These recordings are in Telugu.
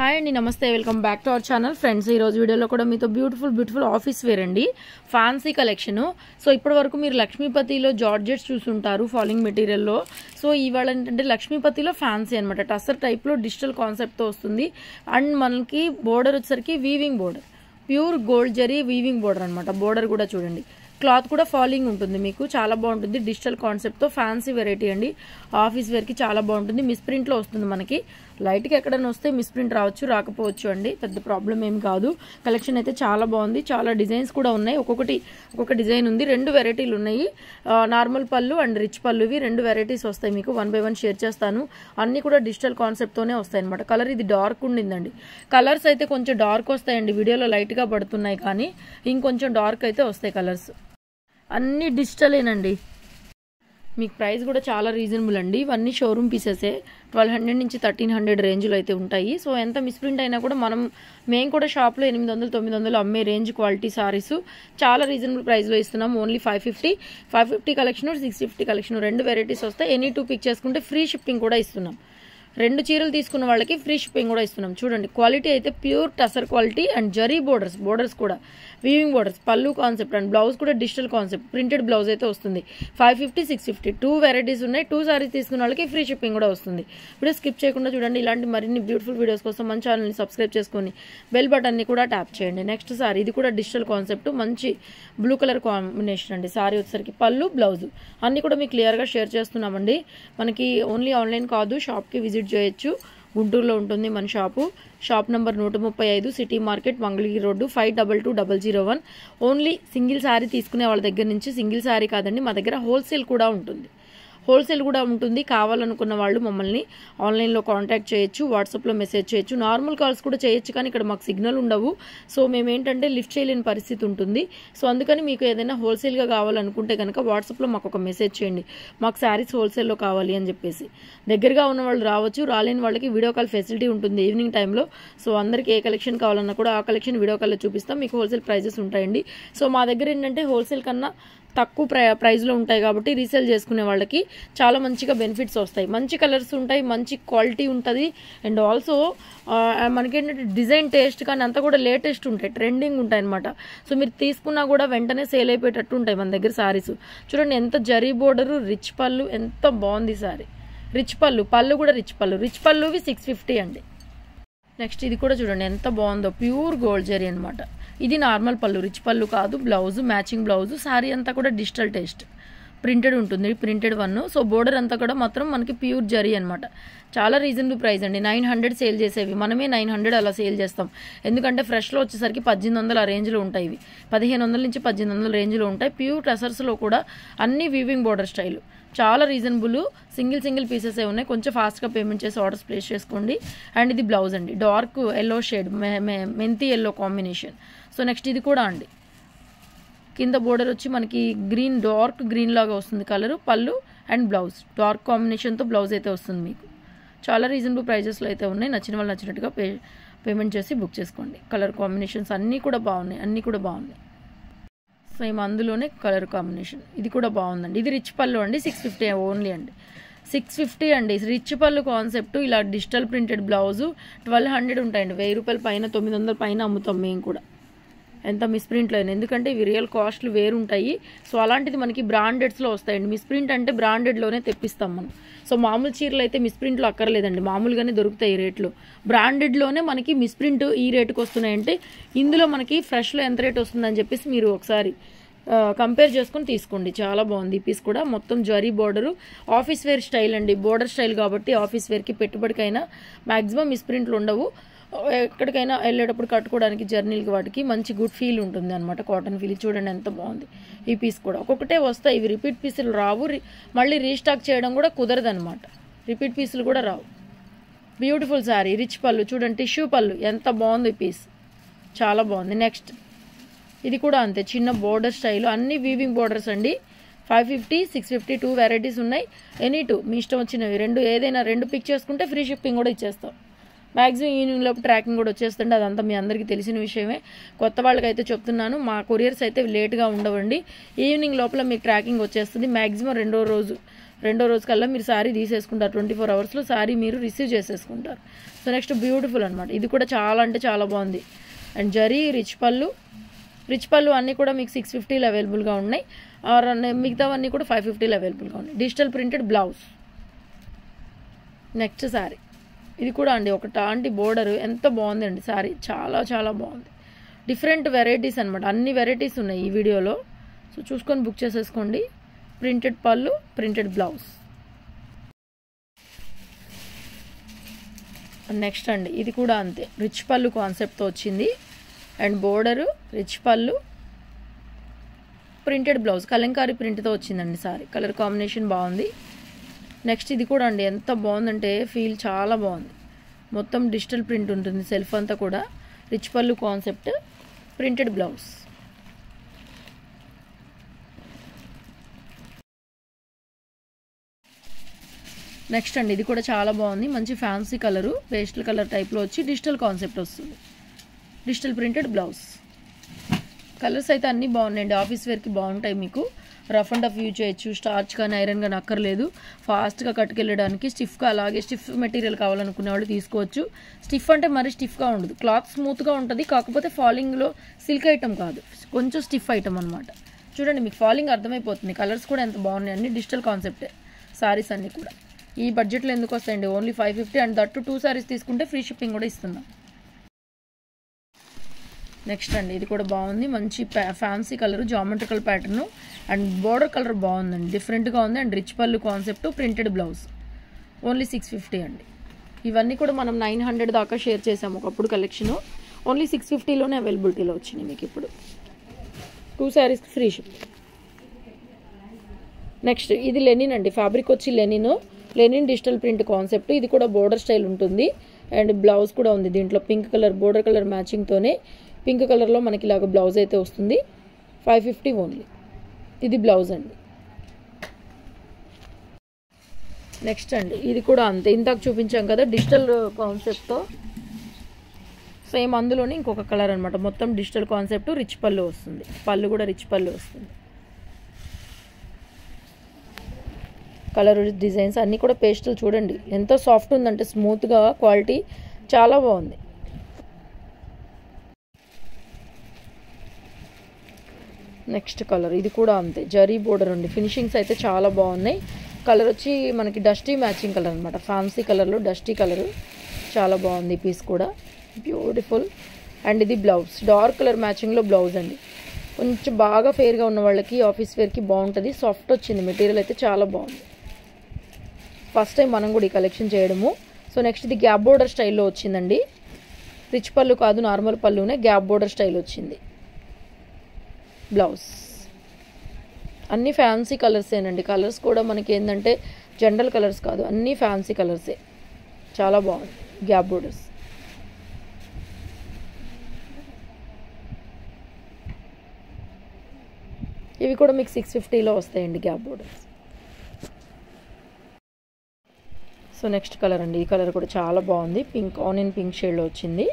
హాయ్ అండి, నమస్తే, welcome back to our channel friends. ఈరోజు వీడియోలో కూడా మీతో బ్యూటిఫుల్ ఆఫీస్ వేర్ అండి, ఫ్యాన్సీ కలెక్షన్. సో ఇప్పటి వరకు మీరు లక్ష్మీపతిలో జార్జెట్స్ చూసుంటారు ఫాలింగ్ మెటీరియల్లో. సో ఇవాళ ఏంటంటే లక్ష్మీపతిలో ఫ్యాన్సీ అనమాట, టస్సర్ టైప్లో డిజిటల్ కాన్సెప్ట్తో వస్తుంది. అండ్ మనకి బోర్డర్ వచ్చేసరికి weaving border, pure gold zari weaving border అనమాట. బోర్డర్ కూడా చూడండి, క్లాత్ కూడా ఫాలింగ్ ఉంటుంది, మీకు చాలా బాగుంటుంది. డిజిటల్ కాన్సెప్ట్తో ఫ్యాన్సీ వెరైటీ అండి, ఆఫీస్ వేర్కి చాలా బాగుంటుంది. మిస్ప్రింట్లో వస్తుంది మనకి. లైట్గా ఎక్కడైనా వస్తే మిస్ప్రింట్ రావచ్చు, రాకపోవచ్చు అండి, పెద్ద ప్రాబ్లం ఏం కాదు. కలెక్షన్ అయితే చాలా బాగుంది, చాలా డిజైన్స్ కూడా ఉన్నాయి. ఒక్కొక్క డిజైన్ ఉంది. 2 వెరైటీలు ఉన్నాయి, నార్మల్ పళ్ళు అండ్ రిచ్ పళ్ళువి 2 వెరైటీస్ వస్తాయి మీకు. 1 by 1 షేర్ చేస్తాను. అన్నీ కూడా డిజిటల్ కాన్సెప్ట్తోనే వస్తాయి అనమాట. కలర్ ఇది డార్క్ ఉండిందండి. కలర్స్ అయితే కొంచెం డార్క్ వస్తాయండి, వీడియోలో లైట్గా పడుతున్నాయి కానీ ఇంకొంచెం డార్క్ అయితే వస్తాయి కలర్స్. అన్నీ డిజిటలేనండి. మీకు ప్రైస్ కూడా చాలా రీజనబుల్ అండి. ఇవన్నీ షోరూమ్ పీసెసే. 1200 నుంచి 1300 రేంజ్లో అయితే ఉంటాయి. సో ఎంత మిస్ప్రింట్ అయినా కూడా మేము కూడా షాప్లో 800, 900 అమ్మే రేంజ్ క్వాలిటీ సారీస్ చాలా రీజనబుల్ ప్రైస్లో ఇస్తున్నాం. ఓన్లీ 550 కలెక్షన్, 650 కలెక్షన్, 2 వెరైటీస్ వస్తాయి. ఎనీ 2 పిక్ చేసుకుంటే ఫ్రీ షిప్పింగ్ కూడా ఇస్తున్నాం. 2 చీరలు తీసుకున్న వాళ్ళకి ఫ్రీ షిప్పింగ్ కూడా ఇస్తున్నాం. చూడండి, క్వాలిటీ అయితే pure tussar quality and zari borders కూడా వీవింగ్ బోర్డర్స్, పళ్ళు కాన్సెప్ట్ అండ్ బ్లౌజ్ కూడా డిజిటల్ కాన్సెప్ట్, ప్రింటెడ్ బ్లౌజ్ అయితే వస్తుంది. 550, 650 2 వెరైటీస్ ఉన్నాయి. 2 సారీస్ తీసుకున్న వాళ్ళకి ఫ్రీ షిప్పింగ్ కూడా వస్తుంది. వీడియో స్కిప్ చేయకుండా చూడండి. ఇలాంటి మరిన్ని బ్యూటిఫుల్ వీడియోస్ కోసం మన ఛానల్ని సబ్స్క్రైబ్ చేసుకొని బెల్ బటన్ని కూడా ట్యాప్ చేయండి. నెక్స్ట్ సారీ, ఇది కూడా డిజిటల్ కాన్సెప్ట్, మంచి బ్లూ కలర్ కాంబినేషన్ అండి. సారీ వచ్చేసరికి పళ్ళు బ్లౌజ్ అన్నీ కూడా మీకు క్లియర్గా షేర్ చేస్తున్నామండి. మనకి ఓన్లీ ఆన్లైన్ కాదు, షాప్కి విజిట్ చేయొచ్చు. గుంటూరులో ఉంటుంది మన shop number 135, city market, Mangalagiri road, 522001. Only single sari తీసుకునే వాళ్ళ దగ్గర నుంచి, సింగిల్ శారీ కాదండి, మా దగ్గర హోల్సేల్ కూడా ఉంటుంది. కావాలనుకున్న వాళ్ళు మమ్మల్ని ఆన్లైన్లో కాంటాక్ట్ చేయొచ్చు, వాట్సాప్లో మెసేజ్ చేయొచ్చు, నార్మల్ కాల్స్ కూడా చేయొచ్చు. కానీ ఇక్కడ మాకు సిగ్నల్ ఉండవు, సో మేమేంటంటే లిఫ్ట్ చేయలేని పరిస్థితి ఉంటుంది. సో అందుకని మీకు ఏదైనా హోల్సేల్గా కావాలనుకుంటే కనుక వాట్సాప్లో మాకు ఒక మెసేజ్ చేయండి, మాకు శారీస్ హోల్సేల్లో కావాలి అని చెప్పేసి. దగ్గరగా ఉన్న వాళ్ళు రావచ్చు, రాలేని వాళ్ళకి వీడియో కాల్ ఫెసిలిటీ ఉంటుంది ఈవినింగ్ టైంలో. సో అందరికి ఏ కలెక్షన్ కావాలన్నా కూడా ఆ కలెక్షన్ వీడియో కాల్లో చూపిస్తాం. మీకు హోల్సేల్ ప్రైజెస్ ఉంటాయండి. సో మా దగ్గర ఏంటంటే హోల్సేల్ కన్నా తక్కువ ప్రైస్లో ఉంటాయి కాబట్టి రీసేల్ చేసుకునే వాళ్ళకి చాలా మంచిగా బెనిఫిట్స్ వస్తాయి. మంచి కలర్స్ ఉంటాయి, మంచి క్వాలిటీ ఉంటుంది. అండ్ ఆల్సో మనకేంటంటే డిజైన్ టేస్ట్ కానీ అంతా కూడా లేటెస్ట్ ఉంటాయి, ట్రెండింగ్ ఉంటాయి అనమాట. సో మీరు తీసుకున్నా కూడా వెంటనే సేల్ అయిపోయేటట్టు ఉంటాయి మన దగ్గర సారీస్. చూడండి ఎంత జరీ బోర్డరు, రిచ్ పళ్ళు, ఎంత బాగుంది సారీ. రిచ్ పళ్ళు కూడా రిచ్ పళ్ళువి 650 అండి. నెక్స్ట్ ఇది కూడా చూడండి ఎంత బాగుందో, ప్యూర్ గోల్డ్ జరీ అనమాట. ఇది నార్మల్ పళ్ళు, రిచ్ పళ్ళు కాదు. బ్లౌజ్ మ్యాచింగ్ బ్లౌజ్, సారీ అంతా కూడా డిజిటల్ టేస్ట్, ప్రింటెడ్ ఉంటుంది, ప్రింటెడ్ 1. సో బోర్డర్ అంతా కూడా మాత్రం మనకి ప్యూర్ జరీ అనమాట. చాలా రీజనబుల్ ప్రైస్ అండి. 900 సేల్ చేసేవి మనమే 900 అలా సేల్ చేస్తాం. ఎందుకంటే ఫ్రెష్లో వచ్చేసరికి 1800 ఆ రేంజ్లో ఉంటాయి. ఇవి 1500 నుంచి 1800 రేంజ్లో ఉంటాయి. ప్యూర్ టసర్స్లో కూడా అన్ని వీవింగ్ బోర్డర్ స్టైల్, చాలా రీజనబుల్. సింగిల్ పీసెసే ఉన్నాయి. కొంచెం ఫాస్ట్గా పేమెంట్ చేసి ఆర్డర్స్ ప్లేస్ చేసుకోండి. అండ్ ఇది బ్లౌజ్ అండి, డార్క్ ఎల్లో షేడ్, మెంతి ఎల్లో కాంబినేషన్. సో నెక్స్ట్ ఇది కూడా అండి, కింద బోర్డర్ వచ్చి మనకి గ్రీన్, డార్క్ గ్రీన్ లాగా వస్తుంది కలరు. పళ్ళు అండ్ బ్లౌజ్ డార్క్ కాంబినేషన్తో బ్లౌజ్ అయితే వస్తుంది మీకు. చాలా రీజనబుల్ ప్రైజెస్లో అయితే ఉన్నాయి. నచ్చిన వాళ్ళు నచ్చినట్టుగా పేమెంట్ చేసి బుక్ చేసుకోండి. కలర్ కాంబినేషన్స్ అన్నీ కూడా బాగున్నాయి. సేమ్ అందులోనే కలర్ కాంబినేషన్ ఇది కూడా బాగుందండి. ఇది రిచ్ పళ్ళు అండి, 650 ఓన్లీ అండి, 650 అండి. రిచ్ పళ్ళు కాన్సెప్ట్, ఇలా డిజిటల్ ప్రింటెడ్ బ్లౌజు 1200 ఉంటాయండి. 1000 రూపాయల పైన, 900 పైన అమ్ముతాం మేము కూడా, ఎంత మిస్ప్రింట్లో అయినా. ఎందుకంటే ఇవి రియల్ కాస్ట్లు వేరుంటాయి. సో అలాంటిది మనకి బ్రాండెడ్స్లో వస్తాయండి. మిస్ప్రింట్ అంటే బ్రాండెడ్లోనే తెప్పిస్తాం మనం. సో మామూలు చీరలు అయితే మిస్ప్రింట్లో అక్కర్లేదండి, మామూలుగానే దొరుకుతాయి రేట్లు. బ్రాండెడ్లోనే మనకి మిస్ప్రింట్ ఈ రేటుకి వస్తున్నాయంటే ఇందులో మనకి ఫ్రెష్లో ఎంత రేట్ వస్తుందని చెప్పేసి మీరు ఒకసారి కంపేర్ చేసుకుని తీసుకోండి. చాలా బాగుంది ఈ పీస్ కూడా. మొత్తం zari border, office wear style అండి, బోర్డర్ స్టైల్ కాబట్టి ఆఫీస్ వేర్కి పెట్టుబడికైనా మ్యాక్సిమం మిస్ప్రింట్లు ఉండవు. ఎక్కడికైనా వెళ్ళేటప్పుడు కట్టుకోవడానికి, జర్నీలకి వాటికి మంచి గుడ్ ఫీల్ ఉంటుంది అనమాట, కాటన్ ఫీల్. చూడండి ఎంత బాగుంది ఈ పీస్ కూడా. ఒక్కొక్కటే వస్తాయి ఇవి, రిపీట్ పీసులు రావు, మళ్ళీ రీస్టాక్ చేయడం కూడా కుదరదు అనమాట, రిపీట్ పీసులు కూడా రావు. బ్యూటిఫుల్ శారీ, రిచ్ పళ్ళు చూడండి, టిష్యూ పళ్ళు, ఎంత బాగుంది ఈ పీస్, చాలా బాగుంది. నెక్స్ట్ ఇది కూడా అంతే, చిన్న బోర్డర్ స్టైల్, అన్ని వీవింగ్ బోర్డర్స్ అండి. 550, 650 2 వెరైటీస్ ఉన్నాయి. ఎనీ 2 మీ ఇష్టం వచ్చినవి, ఏదైనా 2 పిక్ చేసుకుంటే ఫ్రీ షిప్పింగ్ కూడా ఇచ్చేస్తాం. మ్యాక్సిమం ఈవినింగ్ లోపు ట్రాకింగ్ కూడా వచ్చేస్తుంది. అదంతా మీ అందరికీ తెలిసిన విషయమే. కొత్త వాళ్ళకైతే చెప్తున్నాను, మా కొరియర్స్ అయితే లేట్గా ఉండవండి. ఈవినింగ్ లోపల మీకు ట్రాకింగ్ వచ్చేస్తుంది. మ్యాక్సిమం 2వ రోజు రెండో రోజు కల్లా మీరు శారీ తీసేసుకుంటారు. 24 అవర్స్లో శారీ మీరు రిసీవ్ చేసేసుకుంటారు. సో నెక్స్ట్ బ్యూటిఫుల్ అనమాట. ఇది కూడా చాలా అంటే చాలా బాగుంది. అండ్ జరీ రిచ్ పళ్ళు అన్నీ కూడా మీకు 650లో అవైలబుల్గా ఉన్నాయి. మిగతావన్నీ కూడా 550లో అవైలబుల్గా ఉన్నాయి. Digital printed blouse. Next sari ఇది కూడా అండి ఒక టాంటి బోర్డర్ ఎంత బాగుంది అండి. శారీ చాలా చాలా బాగుంది. డిఫరెంట్ వెరైటీస్ అనమాట, అన్ని వెరైటీస్ ఉన్నాయి ఈ వీడియోలో. సో చూసుకొని బుక్ చేసేసుకోండి. ప్రింటెడ్ పళ్ళు, ప్రింటెడ్ బ్లౌజ్. నెక్స్ట్ అండి ఇది కూడా అంతే, రిచ్ పళ్ళు కాన్సెప్ట్తో వచ్చింది. అండ్ బోర్డరు, రిచ్ పళ్ళు, ప్రింటెడ్ బ్లౌజ్, కలంకారీ ప్రింట్తో వచ్చిందండి సారీ. కలర్ కాంబినేషన్ బాగుంది. నెక్స్ట్ ఇది కూడా అండి ఎంత బాగుందంటే ఫీల్ చాలా బాగుంది. మొత్తం డిజిటల్ ప్రింట్ ఉంటుంది సెల్ఫ్ అంతా కూడా. రిచ్ పళ్ళు కాన్సెప్ట్, ప్రింటెడ్ బ్లౌజ్. నెక్స్ట్ అండి ఇది కూడా చాలా బాగుంది. మంచి ఫ్యాన్సీ కలరు, పేస్టల్ కలర్ టైప్లో వచ్చి డిజిటల్ కాన్సెప్ట్ వస్తుంది. Digital printed blouse. కలర్స్ అయితే అన్నీ బాగున్నాయండి. ఆఫీస్ వేర్కి బాగుంటాయి. మీకు రఫ్ అండ్ టఫ్ యూజ్ చేయొచ్చు. స్టార్చ్ కానీ ఐరన్ కానీ అక్కర్లేదు. ఫాస్ట్గా కట్టుకెళ్ళడానికి స్టిఫ్గా, అలాగే స్టిఫ్ మెటీరియల్ కావాలనుకునే వాళ్ళు తీసుకోవచ్చు. స్టిఫ్ అంటే మరీ స్టిఫ్గా ఉండదు, క్లాత్ స్మూత్గా ఉంటుంది. కాకపోతే ఫాలింగ్లో సిల్క్ ఐటమ్ కాదు, కొంచెం స్టిఫ్ ఐటమ్ అనమాట. చూడండి మీకు ఫాలింగ్ అర్థమైపోతుంది. కలర్స్ కూడా ఎంత బాగున్నాయి, అన్ని డిజిటల్ కాన్సెప్టే సారీస్ అన్నీ కూడా. ఈ బడ్జెట్లో ఎందుకు వస్తాయండి, ఓన్లీ 550. అండ్ దట్టు 2 సారీస్ తీసుకుంటే ఫ్రీ షిప్పింగ్ కూడా ఇస్తున్నాం. నెక్స్ట్ అండి ఇది కూడా బాగుంది. మంచి fancy colour, geometrical pattern and border colour బాగుందండి, డిఫరెంట్గా ఉంది. అండ్ రిచ్ పళ్ళు కాన్సెప్ట్, ప్రింటెడ్ బ్లౌజ్. ఓన్లీ 650 అండి. ఇవన్నీ కూడా మనం 900 దాకా షేర్ చేసాము ఒకప్పుడు కలెక్షను. ఓన్లీ 650లోనే అవైలబిలిటీలో వచ్చినాయి మీకు ఇప్పుడు. 2 సారీస్ ఫ్రీ షిప్పింగ్. నెక్స్ట్ ఇది లెనిన్ అండి, ఫ్యాబ్రిక్ వచ్చి లెనిన్ డిజిటల్ ప్రింట్ కాన్సెప్ట్. ఇది కూడా బోర్డర్ స్టైల్ ఉంటుంది. అండ్ బ్లౌజ్ కూడా ఉంది దీంట్లో. పింక్ కలర్ బోర్డర్ కలర్ మ్యాచింగ్తోనే పింక్ కలర్లో మనకి ఇలాగ బ్లౌజ్ అయితే వస్తుంది. 550 ఓన్లీ. ఇది బ్లౌజ్ అండి. నెక్స్ట్ అండి ఇది కూడా అంతే, ఇందాక చూపించాం కదా డిజిటల్ కాన్సెప్ట్తో సేమ్, అందులోనే ఇంకొక కలర్ అనమాట. మొత్తం డిజిటల్ కాన్సెప్ట్, రిచ్ పళ్ళు వస్తుంది. పళ్ళు కూడా రిచ్ పళ్ళు వస్తుంది. కలర్ డిజైన్స్ అన్నీ కూడా పేస్టల్. చూడండి ఎంతో సాఫ్ట్ ఉందంటే, స్మూత్గా, క్వాలిటీ చాలా బాగుంది. నెక్స్ట్ కలర్ ఇది కూడా అంతే, జరీ బోర్డర్ ఉంది. ఫినిషింగ్స్ అయితే చాలా బాగున్నాయి. కలర్ వచ్చి మనకి డస్టీ మ్యాచింగ్ కలర్ అనమాట, ఫ్యాన్సీ కలర్లో డస్టీ కలరు. చాలా బాగుంది పీస్ కూడా, బ్యూటిఫుల్. అండ్ ఇది బ్లౌజ్, డార్క్ కలర్ మ్యాచింగ్లో బ్లౌజ్ అండి. కొంచెం బాగా ఫేర్గా ఉన్న వాళ్ళకి ఆఫీస్ వేర్కి బాగుంటుంది. సాఫ్ట్ వచ్చింది మెటీరియల్ అయితే, చాలా బాగుంది. ఫస్ట్ టైం మనం కూడా ఈ కలెక్షన్ చేయడము. సో నెక్స్ట్ ఇది గ్యాప్ బోర్డర్ స్టైల్లో వచ్చిందండి. రిచ్ పళ్ళు కాదు, నార్మల్ పళ్ళునే గ్యాప్ బోర్డర్ స్టైల్ వచ్చింది. బ్లౌజ్ అన్నీ ఫ్యాన్సీ కలర్సేనండి. కలర్స్ కూడా మనకి ఏంటంటే జనరల్ కలర్స్ కాదు, అన్నీ ఫ్యాన్సీ కలర్సే. చాలా బాగుంది గ్యాప్ బోర్డర్స్. ఇవి కూడా మీకు 650లో వస్తాయండి gap borders. So next colour అండి, ఈ కలర్ కూడా చాలా బాగుంది. పింక్, ఆనియన్ పింక్ షేడ్లో వచ్చింది.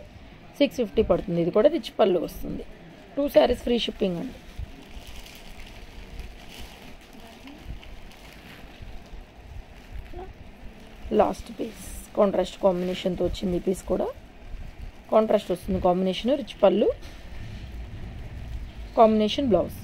650 పడుతుంది. ఇది కూడా రిచ్ పళ్ళు వస్తుంది. 2 సారీస్ ఫ్రీ షిప్పింగ్ అండి. లాస్ట్ పీస్ కాంట్రాస్ట్ కాంబినేషన్తో వచ్చింది. ఈ పీస్ కూడా కాంట్రాస్ట్ వస్తుంది కాంబినేషన్. రిచ్ పళ్ళు కాంబినేషన్ బ్లౌజ్.